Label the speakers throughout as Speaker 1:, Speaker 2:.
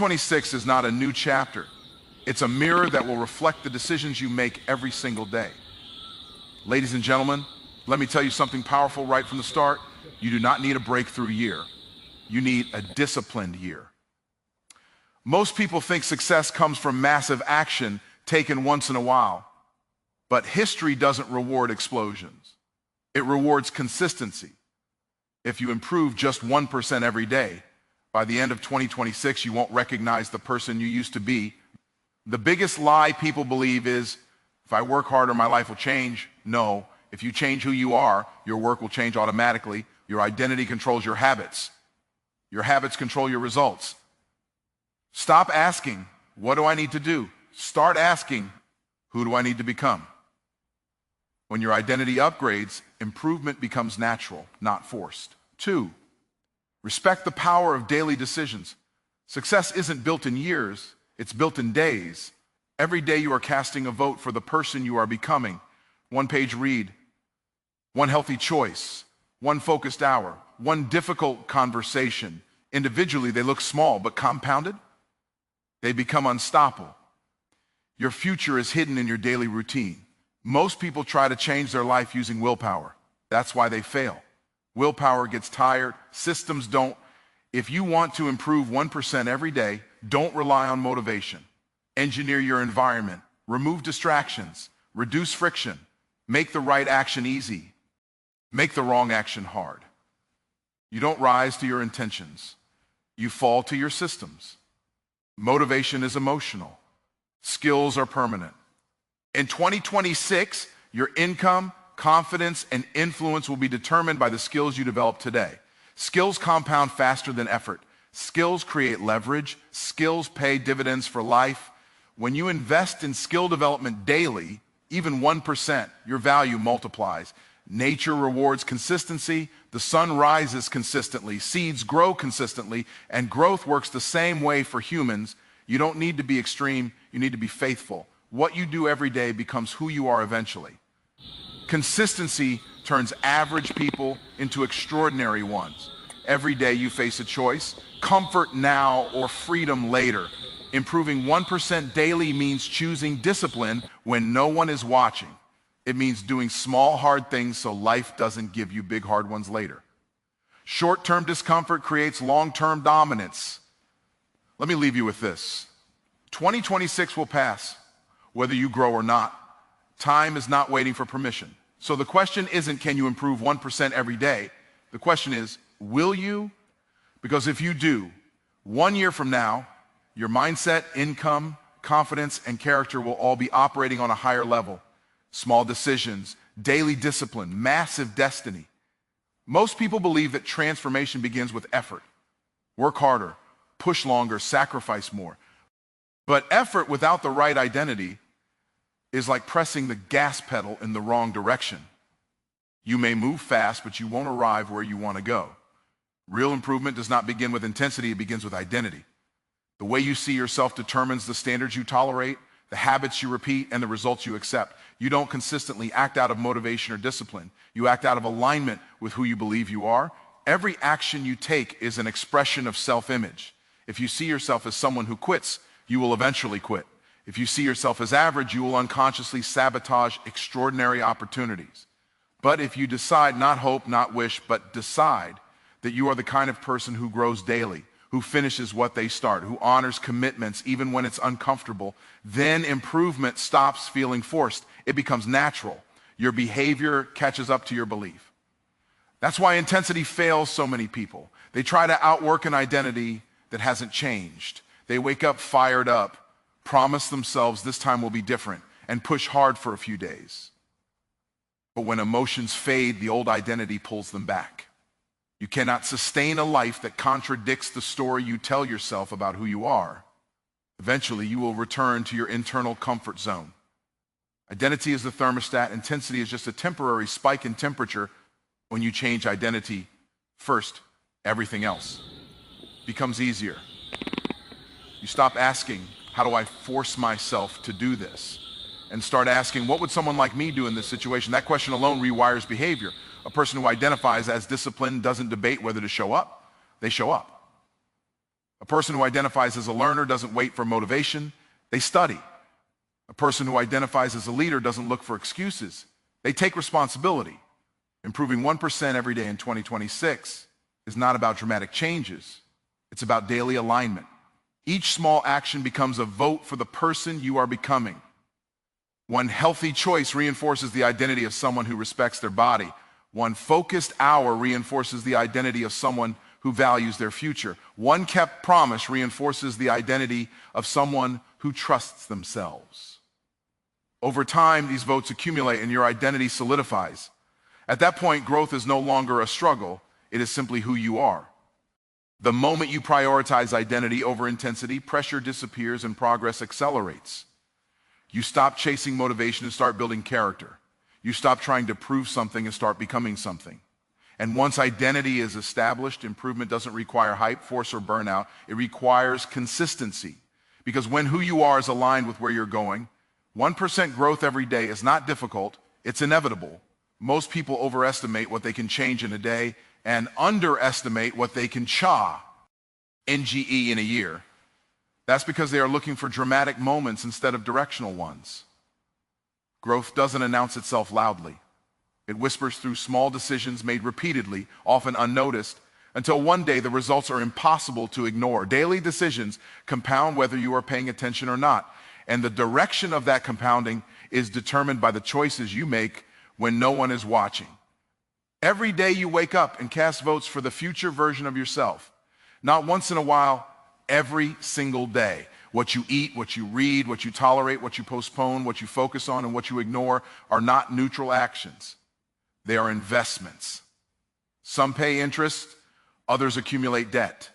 Speaker 1: 26 is not a new chapter. It's a mirror that will reflect the decisions you make every single day. Ladies and gentlemen, let me tell you something powerful right from the start. You do not need a breakthrough year. You need a disciplined year. Most people think success comes from massive action taken once in a while, but history doesn't reward explosions. It rewards consistency. If you improve just 1% every day, by the end of 2026, you won't recognize the person you used to be. The biggest lie people believe is, if I work harder, my life will change. No, if you change who you are, your work will change automatically. Your identity controls your habits. Your habits control your results. Stop asking, what do I need to do? Start asking, who do I need to become? When your identity upgrades, improvement becomes natural, not forced. 2, respect the power of daily decisions. Success isn't built in years, it's built in days. Every day you are casting a vote for the person you are becoming. 1-page read, 1 healthy choice, 1 focused hour, 1 difficult conversation. Individually, they look small, but compounded, they become unstoppable. Your future is hidden in your daily routine. Most people try to change their life using willpower. That's why they fail. Willpower gets tired, systems don't. If you want to improve 1% every day, don't rely on motivation. Engineer your environment, remove distractions, reduce friction, make the right action easy, make the wrong action hard. You don't rise to your intentions, you fall to your systems. Motivation is emotional, skills are permanent. In 2026, your income, confidence, and influence will be determined by the skills you develop today. Skills compound faster than effort. Skills create leverage. Skills pay dividends for life. When you invest in skill development daily, even 1%, your value multiplies. Nature rewards consistency. The sun rises consistently. Seeds grow consistently. And growth works the same way for humans. You don't need to be extreme. You need to be faithful. What you do every day becomes who you are eventually. Consistency turns average people into extraordinary ones. Every day you face a choice, comfort now or freedom later. Improving 1% daily means choosing discipline when no one is watching. It means doing small, hard things so life doesn't give you big, hard ones later. Short-term discomfort creates long-term dominance. Let me leave you with this. 2026 will pass, whether you grow or not. Time is not waiting for permission. So the question isn't, can you improve 1% every day? The question is, will you? Because if you do, 1 year from now, your mindset, income, confidence, and character will all be operating on a higher level. Small decisions, daily discipline, massive destiny. Most people believe that transformation begins with effort. Work harder, push longer, sacrifice more. But effort without the right identity is like pressing the gas pedal in the wrong direction. You may move fast, but you won't arrive where you want to go. Real improvement does not begin with intensity, it begins with identity. The way you see yourself determines the standards you tolerate, the habits you repeat, and the results you accept. You don't consistently act out of motivation or discipline. You act out of alignment with who you believe you are. Every action you take is an expression of self-image. If you see yourself as someone who quits, you will eventually quit. If you see yourself as average, you will unconsciously sabotage extraordinary opportunities. But if you decide, not hope, not wish, but decide that you are the kind of person who grows daily, who finishes what they start, who honors commitments even when it's uncomfortable, then improvement stops feeling forced. It becomes natural. Your behavior catches up to your belief. That's why intensity fails so many people. They try to outwork an identity that hasn't changed. They wake up fired up, promise themselves this time will be different, and push hard for a few days. But when emotions fade, the old identity pulls them back. You cannot sustain a life that contradicts the story you tell yourself about who you are. Eventually, you will return to your internal comfort zone. Identity is the thermostat. Intensity is just a temporary spike in temperature. When you change identity first, everything else becomes easier. You stop asking, how do I force myself to do this? And start asking, what would someone like me do in this situation? That question alone rewires behavior. A person who identifies as disciplined doesn't debate whether to show up. They show up. A person who identifies as a learner doesn't wait for motivation, they study. A person who identifies as a leader doesn't look for excuses, they take responsibility. Improving 1% every day in 2026 is not about dramatic changes, it's about daily alignment. Each small action becomes a vote for the person you are becoming. One healthy choice reinforces the identity of someone who respects their body. One focused hour reinforces the identity of someone who values their future. One kept promise reinforces the identity of someone who trusts themselves. Over time, these votes accumulate and your identity solidifies. At that point, growth is no longer a struggle, it is simply who you are. The moment you prioritize identity over intensity, pressure disappears and progress accelerates. You stop chasing motivation and start building character. You stop trying to prove something and start becoming something. And once identity is established, improvement doesn't require hype, force, or burnout. It requires consistency. Because when who you are is aligned with where you're going, 1% growth every day is not difficult, it's inevitable. Most people overestimate what they can change in a day and underestimate what they can NGE in a year. That's because they are looking for dramatic moments instead of directional ones. Growth doesn't announce itself loudly. It whispers through small decisions made repeatedly, often unnoticed, until one day the results are impossible to ignore. Daily decisions compound whether you are paying attention or not, and the direction of that compounding is determined by the choices you make when no one is watching. Every day you wake up and cast votes for the future version of yourself. Not once in a while, every single day. What you eat, what you read, what you tolerate, what you postpone, what you focus on, and what you ignore are not neutral actions. They are investments. Some pay interest, others accumulate debt.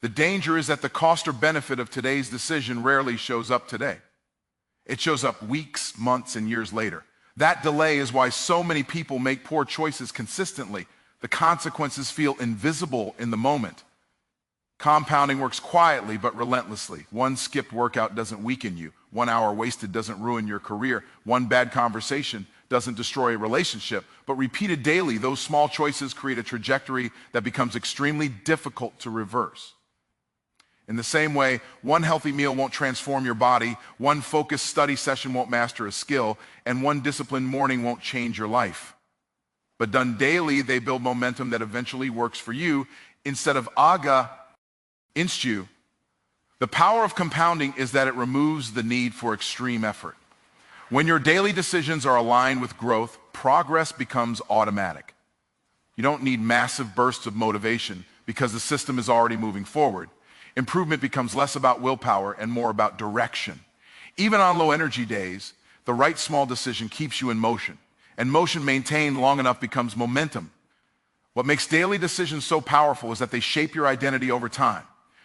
Speaker 1: The danger is that the cost or benefit of today's decision rarely shows up today. It shows up weeks, months, and years later. That delay is why so many people make poor choices consistently. The consequences feel invisible in the moment. Compounding works quietly but relentlessly. One skipped workout doesn't weaken you. 1 hour wasted doesn't ruin your career. One bad conversation doesn't destroy a relationship. But repeated daily, those small choices create a trajectory that becomes extremely difficult to reverse. In the same way, one healthy meal won't transform your body, one focused study session won't master a skill, and one disciplined morning won't change your life. But done daily, they build momentum that eventually works for you instead of against you. The power of compounding is that it removes the need for extreme effort. When your daily decisions are aligned with growth, progress becomes automatic. You don't need massive bursts of motivation because the system is already moving forward. Improvement becomes less about willpower and more about direction. Even on low energy days, the right small decision keeps you in motion, and motion maintained long enough becomes momentum. What makes daily decisions so powerful is that they shape your identity over time.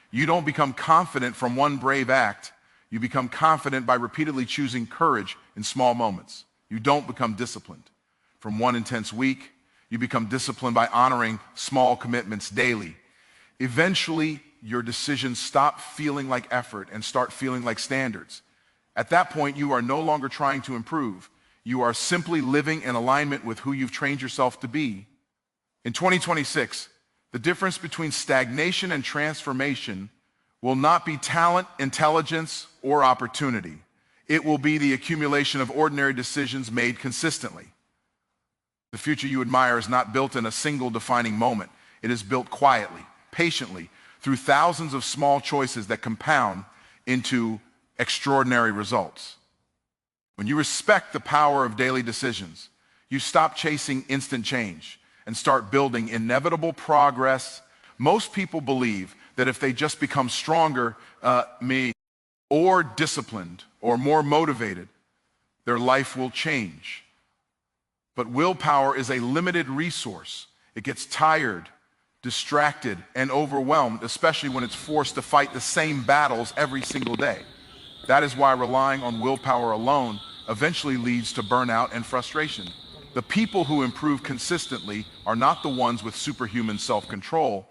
Speaker 1: You don't become confident from one brave act. You become confident by repeatedly choosing courage in small moments. You don't become disciplined from one intense week. You become disciplined by honoring small commitments daily. Eventually, your decisions stop feeling like effort and start feeling like standards. At that point, you are no longer trying to improve. You are simply living in alignment with who you've trained yourself to be. In 2026, the difference between stagnation and transformation will not be talent, intelligence, or opportunity. It will be the accumulation of ordinary decisions made consistently. The future you admire is not built in a single defining moment. It is built quietly, patiently, through thousands of small choices that compound into extraordinary results. When you respect the power of daily decisions, you stop chasing instant change and start building inevitable progress. Most people believe that if they just become stronger, or disciplined, or more motivated, their life will change. But willpower is a limited resource. It gets tired, distracted, and overwhelmed, especially when it's forced to fight the same battles every single day. That is why relying on willpower alone eventually leads to burnout and frustration. The people who improve consistently are not the ones with superhuman self-control.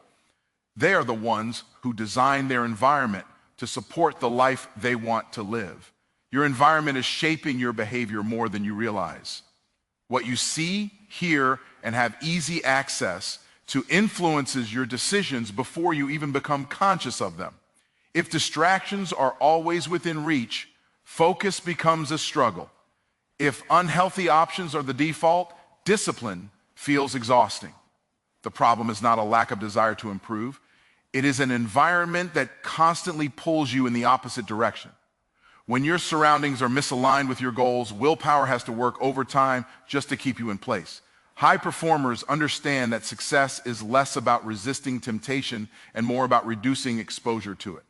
Speaker 1: They are the ones who design their environment to support the life they want to live. Your environment is shaping your behavior more than you realize. What you see, hear, and have easy access to influences your decisions before you even become conscious of them. If distractions are always within reach, focus becomes a struggle. If unhealthy options are the default, discipline feels exhausting. The problem is not a lack of desire to improve. It is an environment that constantly pulls you in the opposite direction. When your surroundings are misaligned with your goals, willpower has to work overtime just to keep you in place. High performers understand that success is less about resisting temptation and more about reducing exposure to it.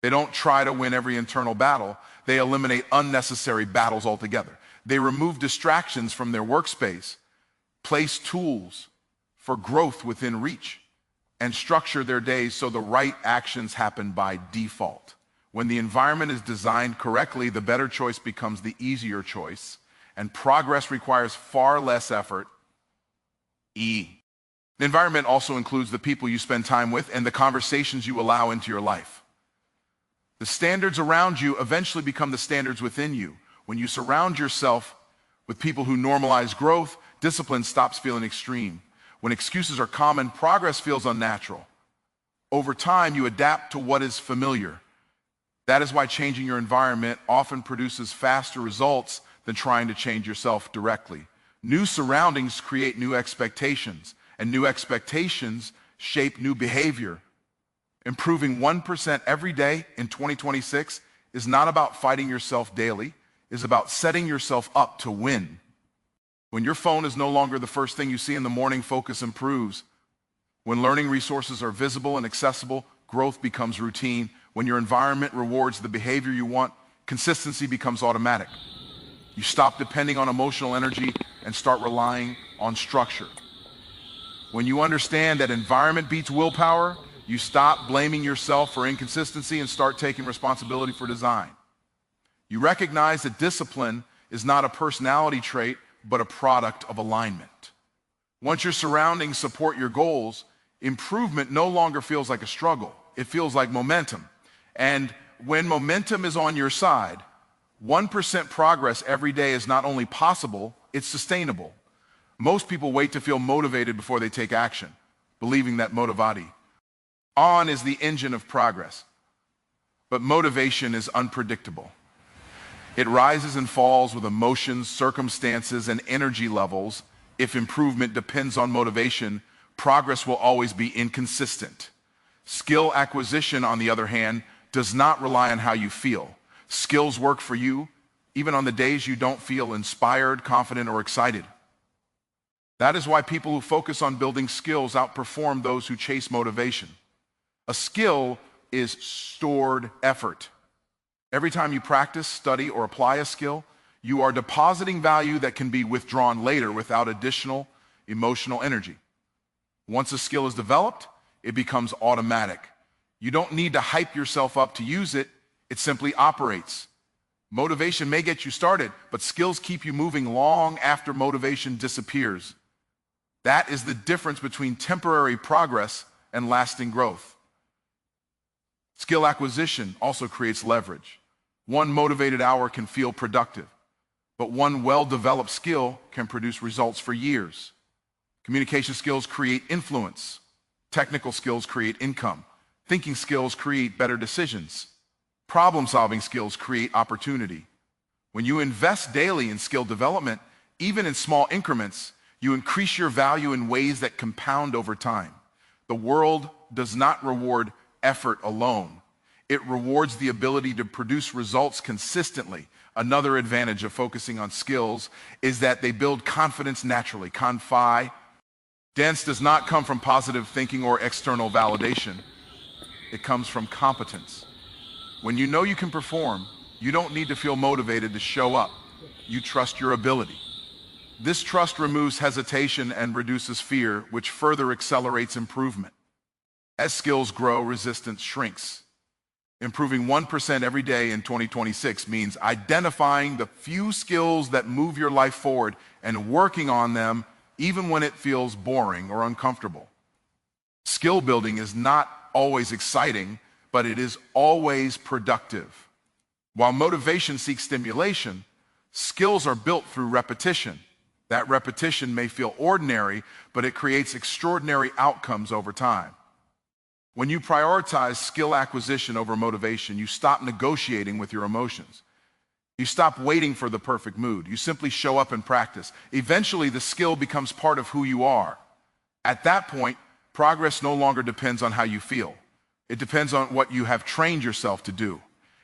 Speaker 1: They don't try to win every internal battle. They eliminate unnecessary battles altogether. They remove distractions from their workspace, place tools for growth within reach, and structure their days so the right actions happen by default. When the environment is designed correctly, the better choice becomes the easier choice, and progress requires far less effort. The environment also includes the people you spend time with and the conversations you allow into your life. The standards around you eventually become the standards within you. When you surround yourself with people who normalize growth, discipline stops feeling extreme. When excuses are common, progress feels unnatural. Over time, you adapt to what is familiar. That is why changing your environment often produces faster results than trying to change yourself directly. New surroundings create new expectations, and new expectations shape new behavior. Improving 1% every day in 2026 is not about fighting yourself daily. It is about setting yourself up to win. When your phone is no longer the first thing you see in the morning, focus improves. When learning resources are visible and accessible, growth becomes routine. When your environment rewards the behavior you want, consistency becomes automatic. You stop depending on emotional energy and start relying on structure. When you understand that environment beats willpower, you stop blaming yourself for inconsistency and start taking responsibility for design. You recognize that discipline is not a personality trait, but a product of alignment. Once your surroundings support your goals, improvement no longer feels like a struggle. It feels like momentum. And when momentum is on your side, 1% progress every day is not only possible, it's sustainable. Most people wait to feel motivated before they take action, believing that motivati. On is the engine of progress, but motivation is unpredictable. It rises and falls with emotions, circumstances, and energy levels. If improvement depends on motivation, progress will always be inconsistent. Skill acquisition, on the other hand, does not rely on how you feel. Skills work for you, even on the days you don't feel inspired, confident, or excited. That is why people who focus on building skills outperform those who chase motivation. A skill is stored effort. Every time you practice, study, or apply a skill, you are depositing value that can be withdrawn later without additional emotional energy. Once a skill is developed, it becomes automatic. You don't need to hype yourself up to use it. It simply operates. Motivation may get you started, but skills keep you moving long after motivation disappears. That is the difference between temporary progress and lasting growth. Skill acquisition also creates leverage. One motivated hour can feel productive, but one well-developed skill can produce results for years. Communication skills create influence. Technical skills create income. Thinking skills create better decisions. Problem-solving skills create opportunity. When you invest daily in skill development, even in small increments, you increase your value in ways that compound over time. The world does not reward effort alone. It rewards the ability to produce results consistently. Another advantage of focusing on skills is that they build confidence naturally. Confidence does not come from positive thinking or external validation. It comes from competence. When you know you can perform, you don't need to feel motivated to show up. You trust your ability. This trust removes hesitation and reduces fear, which further accelerates improvement. As skills grow, resistance shrinks. Improving 1% every day in 2026 means identifying the few skills that move your life forward and working on them even when it feels boring or uncomfortable. Skill building is not always exciting, but it is always productive. While motivation seeks stimulation, skills are built through repetition. That repetition may feel ordinary, but it creates extraordinary outcomes over time. When you prioritize skill acquisition over motivation, you stop negotiating with your emotions. You stop waiting for the perfect mood. You simply show up and practice. Eventually, the skill becomes part of who you are. At that point, progress no longer depends on how you feel. It depends on what you have trained yourself to do.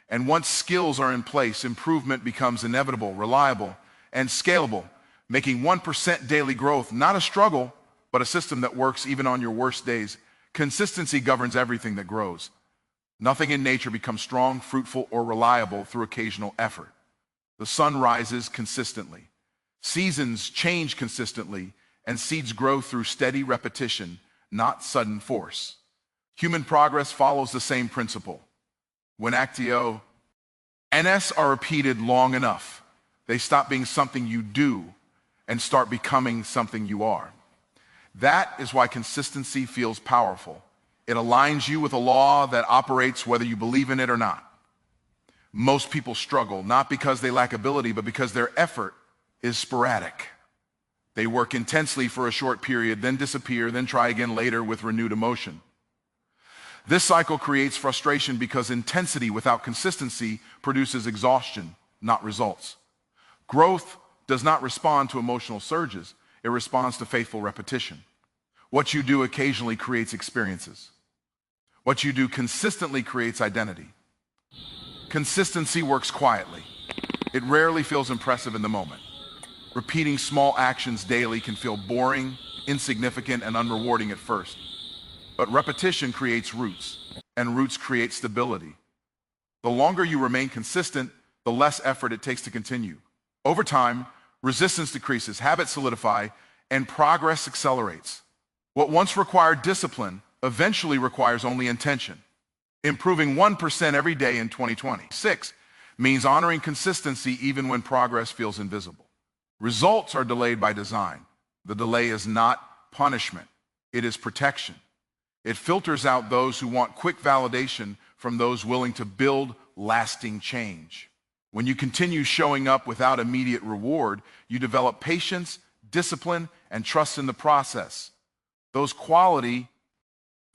Speaker 1: And once skills are in place, improvement becomes inevitable, reliable, and scalable, making 1% daily growth not a struggle, but a system that works even on your worst days. Consistency governs everything that grows. Nothing in nature becomes strong, fruitful, or reliable through occasional effort. The sun rises consistently. Seasons change consistently, and seeds grow through steady repetition, not sudden force. Human progress follows the same principle. When actio NS are repeated long enough, they stop being something you do and start becoming something you are. That is why consistency feels powerful. It aligns you with a law that operates whether you believe in it or not. Most people struggle, not because they lack ability, but because their effort is sporadic. They work intensely for a short period, then disappear, then try again later with renewed emotion. This cycle creates frustration because intensity without consistency produces exhaustion, not results. Growth does not respond to emotional surges. It responds to faithful repetition. What you do occasionally creates experiences. What you do consistently creates identity. Consistency works quietly. It rarely feels impressive in the moment. Repeating small actions daily can feel boring, insignificant, and unrewarding at first. But repetition creates roots, and roots create stability. The longer you remain consistent, the less effort it takes to continue. Over time, resistance decreases, habits solidify, and progress accelerates. What once required discipline eventually requires only intention. Improving 1% every day in 2026 means honoring consistency even when progress feels invisible. Results are delayed by design. The delay is not punishment. It is protection. It filters out those who want quick validation from those willing to build lasting change. When you continue showing up without immediate reward, you develop patience, discipline, and trust in the process. Those qualities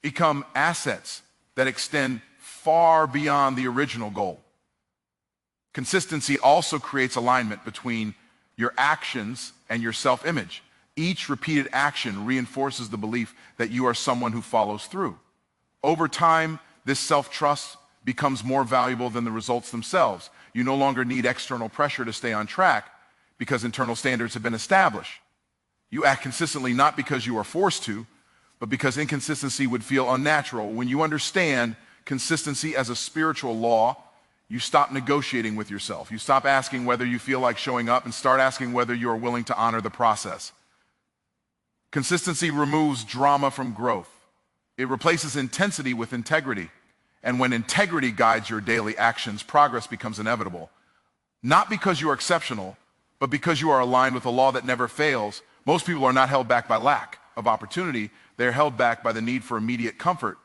Speaker 1: become assets that extend far beyond the original goal. Consistency also creates alignment between your actions and your self-image. Each repeated action reinforces the belief that you are someone who follows through. Over time, this self-trust becomes more valuable than the results themselves. You no longer need external pressure to stay on track because internal standards have been established. You act consistently not because you are forced to, but because inconsistency would feel unnatural. When you understand consistency as a spiritual law, you stop negotiating with yourself. You stop asking whether you feel like showing up and start asking whether you are willing to honor the process. Consistency removes drama from growth. It replaces intensity with integrity. And when integrity guides your daily actions, progress becomes inevitable. Not because you are exceptional, but because you are aligned with a law that never fails. Most people are not held back by lack of opportunity. They are held back by the need for immediate comfort.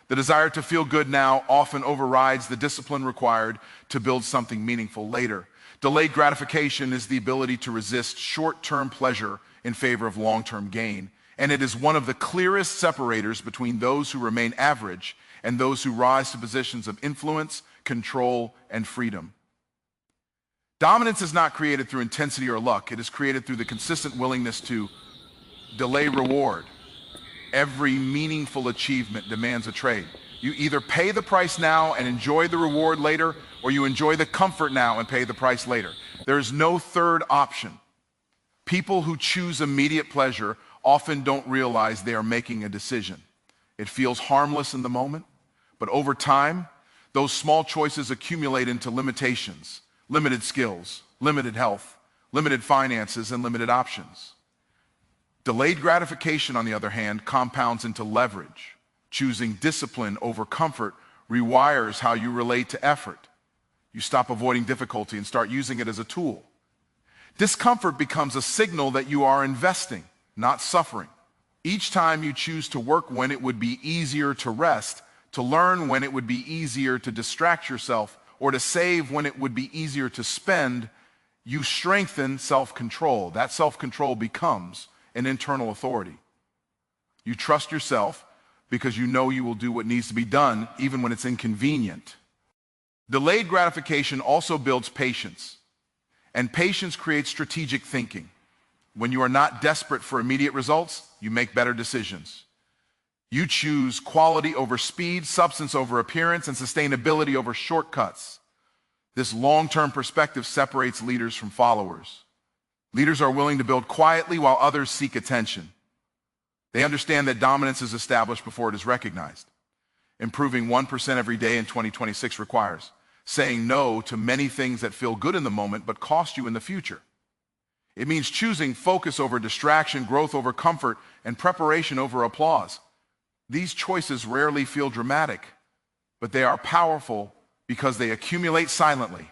Speaker 1: The desire to feel good now often overrides the discipline required to build something meaningful later. Delayed gratification is the ability to resist short-term pleasure in favor of long-term gain. And it is one of the clearest separators between those who remain average and those who rise to positions of influence, control, and freedom. Dominance is not created through intensity or luck. It is created through the consistent willingness to delay reward. Every meaningful achievement demands a trade. You either pay the price now and enjoy the reward later, or you enjoy the comfort now and pay the price later. There is no third option. People who choose immediate pleasure often don't realize they are making a decision. It feels harmless in the moment, but over time, those small choices accumulate into limitations, limited skills, limited health, limited finances, and limited options. Delayed gratification, on the other hand, compounds into leverage. Choosing discipline over comfort rewires how you relate to effort. You stop avoiding difficulty and start using it as a tool. Discomfort becomes a signal that you are investing, not suffering. Each time you choose to work when it would be easier to rest, to learn when it would be easier to distract yourself, or to save when it would be easier to spend, you strengthen self-control. That self-control becomes an internal authority. You trust yourself because you know you will do what needs to be done even when it's inconvenient. Delayed gratification also builds patience, and patience creates strategic thinking. When you are not desperate for immediate results, you make better decisions. You choose quality over speed, substance over appearance, and sustainability over shortcuts. This long-term perspective separates leaders from followers. Leaders are willing to build quietly while others seek attention. They understand that dominance is established before it is recognized. Improving 1% every day in 2026 requires saying no to many things that feel good in the moment but cost you in the future. It means choosing focus over distraction, growth over comfort, and preparation over applause. These choices rarely feel dramatic, but they are powerful because they accumulate silently.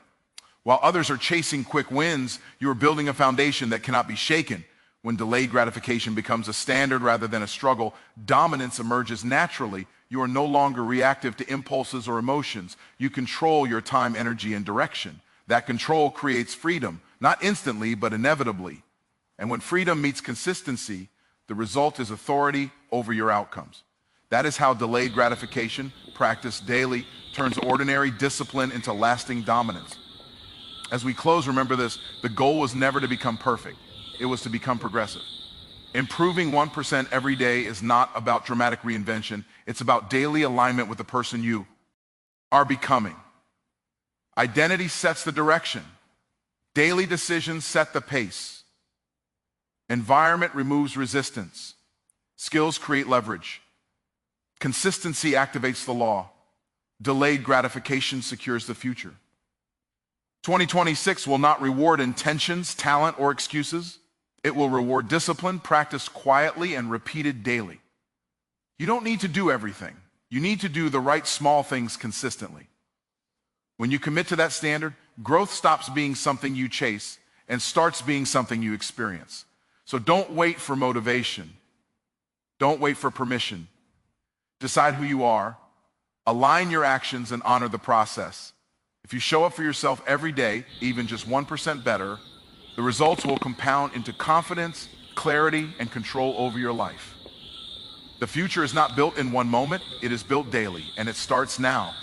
Speaker 1: While others are chasing quick wins, you are building a foundation that cannot be shaken. When delayed gratification becomes a standard rather than a struggle, dominance emerges naturally. You are no longer reactive to impulses or emotions. You control your time, energy, and direction. That control creates freedom, not instantly, but inevitably. And when freedom meets consistency, the result is authority over your outcomes. That is how delayed gratification, practiced daily, turns ordinary discipline into lasting dominance. As we close, remember this: the goal was never to become perfect. It was to become progressive. Improving 1% every day is not about dramatic reinvention. It's about daily alignment with the person you are becoming. Identity sets the direction. Daily decisions set the pace. Environment removes resistance. Skills create leverage. Consistency activates the law. Delayed gratification secures the future. 2026 will not reward intentions, talent, or excuses. It will reward discipline, practiced quietly and repeated daily. You don't need to do everything. You need to do the right small things consistently. When you commit to that standard, growth stops being something you chase and starts being something you experience. So don't wait for motivation. Don't wait for permission. Decide who you are, align your actions, and honor the process. If you show up for yourself every day, even just 1% better, the results will compound into confidence, clarity, and control over your life. The future is not built in one moment, it is built daily, and it starts now.